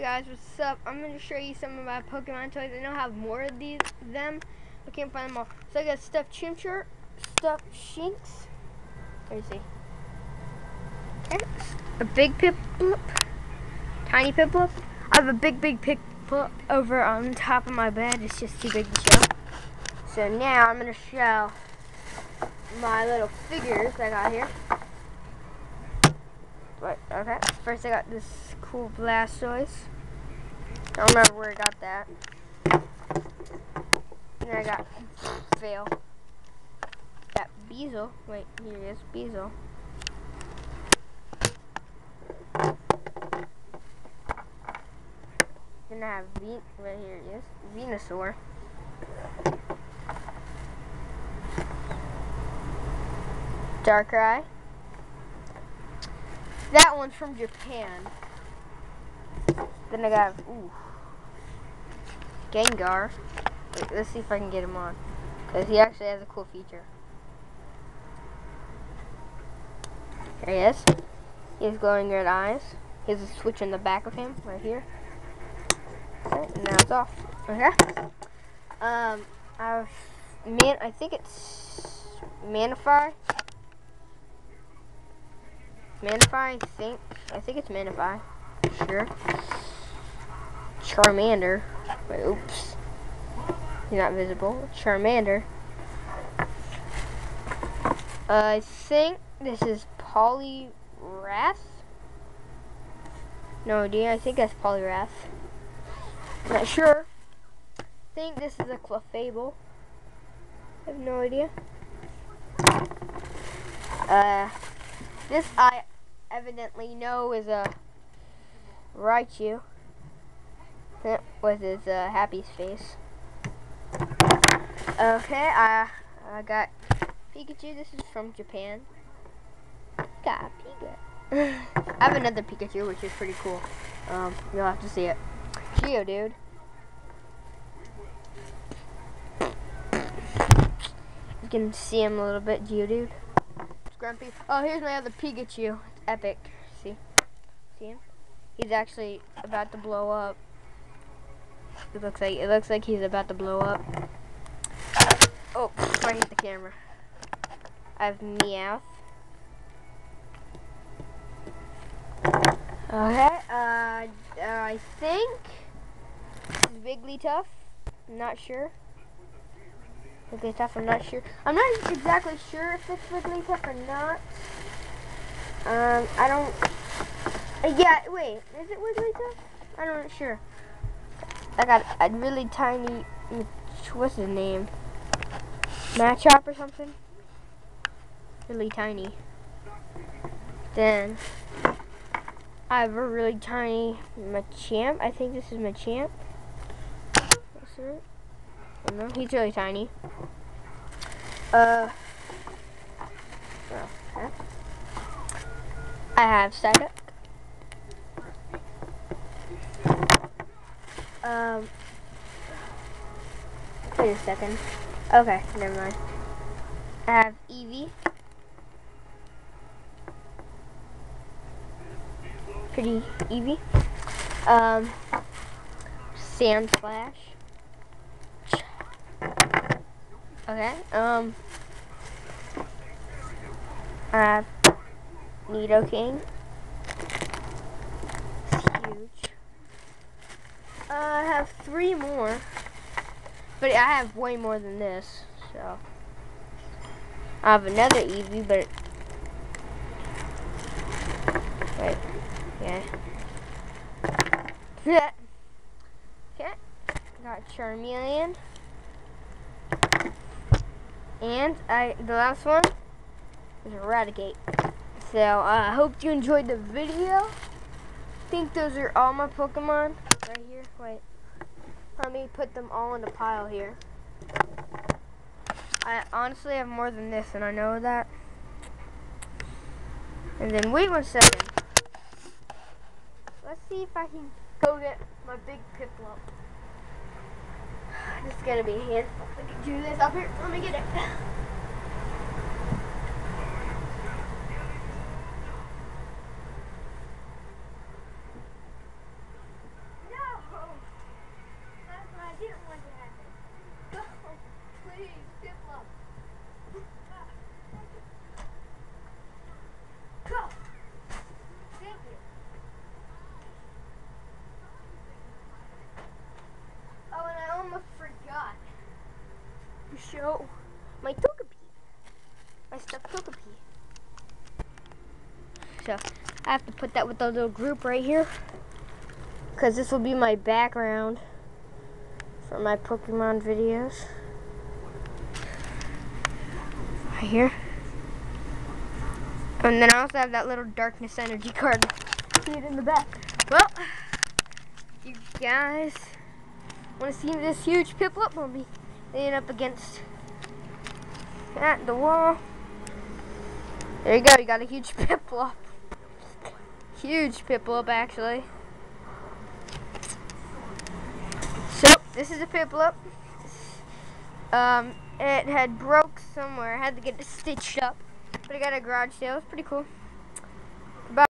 guys, what's up? I'm going to show you some of my Pokemon toys. I know I have more of them. I can't find them all. So I got stuffed Chimchar, stuffed Shinx. Let me see. Okay. A big Piplup, tiny Piplup. I have a big Piplup over on top of my bed. It's just too big to show. So now I'm going to show my little figures I got here. But, okay. First I got this cool Blastoise. I don't remember where I got that. And then I got Fail. Got Beazle. Wait, here it is. Beazle. Then I have right here it is. Venusaur. Darkrai. That one's from Japan. Then I got Gengar. Wait, let's see if I can get him on, because he actually has a cool feature. There he is. He has glowing red eyes. He has a switch in the back of him right here. Okay, and now it's off. Okay. I think it's Manaphy. Manaphy, I think it's Manaphy. Sure. Charmander. Wait, oops. He's not visible. Charmander. I think this is Poliwrath. No idea. I think that's Poliwrath. Not sure. I think this is a Clefable. I have no idea. This I evidently know is a Raichu with his happy face. Okay, I got Pikachu. This is from Japan. Got Pika. I have another Pikachu, which is pretty cool. You'll have to see it. Geodude. You can see him a little bit. Geodude. Grumpy. Oh, here's my other Pikachu. It's epic. See him? He's actually about to blow up. It looks like he's about to blow up. Oh, I hit the camera. I have Meowth. Okay. I think this is Wigglytuff. I'm not sure. Wigglytuff, I'm not sure. I'm not exactly sure if it's Wigglytuff or not. I don't. Yeah, wait. Is it Wigglytuff? I'm not sure. I got a really tiny. What's his name? Machop or something. Really tiny. Then I have a really tiny Machamp. I think this is Machamp. That's it. I don't know. He's really tiny. Okay. I have Psyduck. Wait a second. Okay, never mind. I have Eevee. Pretty Eevee. Sandslash. Okay, I have Nidoking. It's huge. I have 3 more, but I have way more than this, so. I have another Eevee, but wait, yeah. Okay, got Charmeleon. And the last one is Eradicate. So I hope you enjoyed the video. I think those are all my Pokemon right here. Wait, let me put them all in a pile here. I honestly have more than this, and I know that. And then wait 1 second. Let's see if I can go get my big Piplup. This is gonna be a handful. I can do this up here. Let me get it. show my Togepi. My stuffed Togepi. So I have to put that with the little group right here, because this will be my background for my Pokemon videos. Right here. And then I also have that little Darkness Energy card. See it in the back. Well, you guys want to see this huge Piplup? I'll be laying up against the wall. There you go, you got a huge Piplup. Huge Piplup, actually. So, this is a Piplup. It had broke somewhere. I had to get it stitched up. But I got a garage sale. It's pretty cool.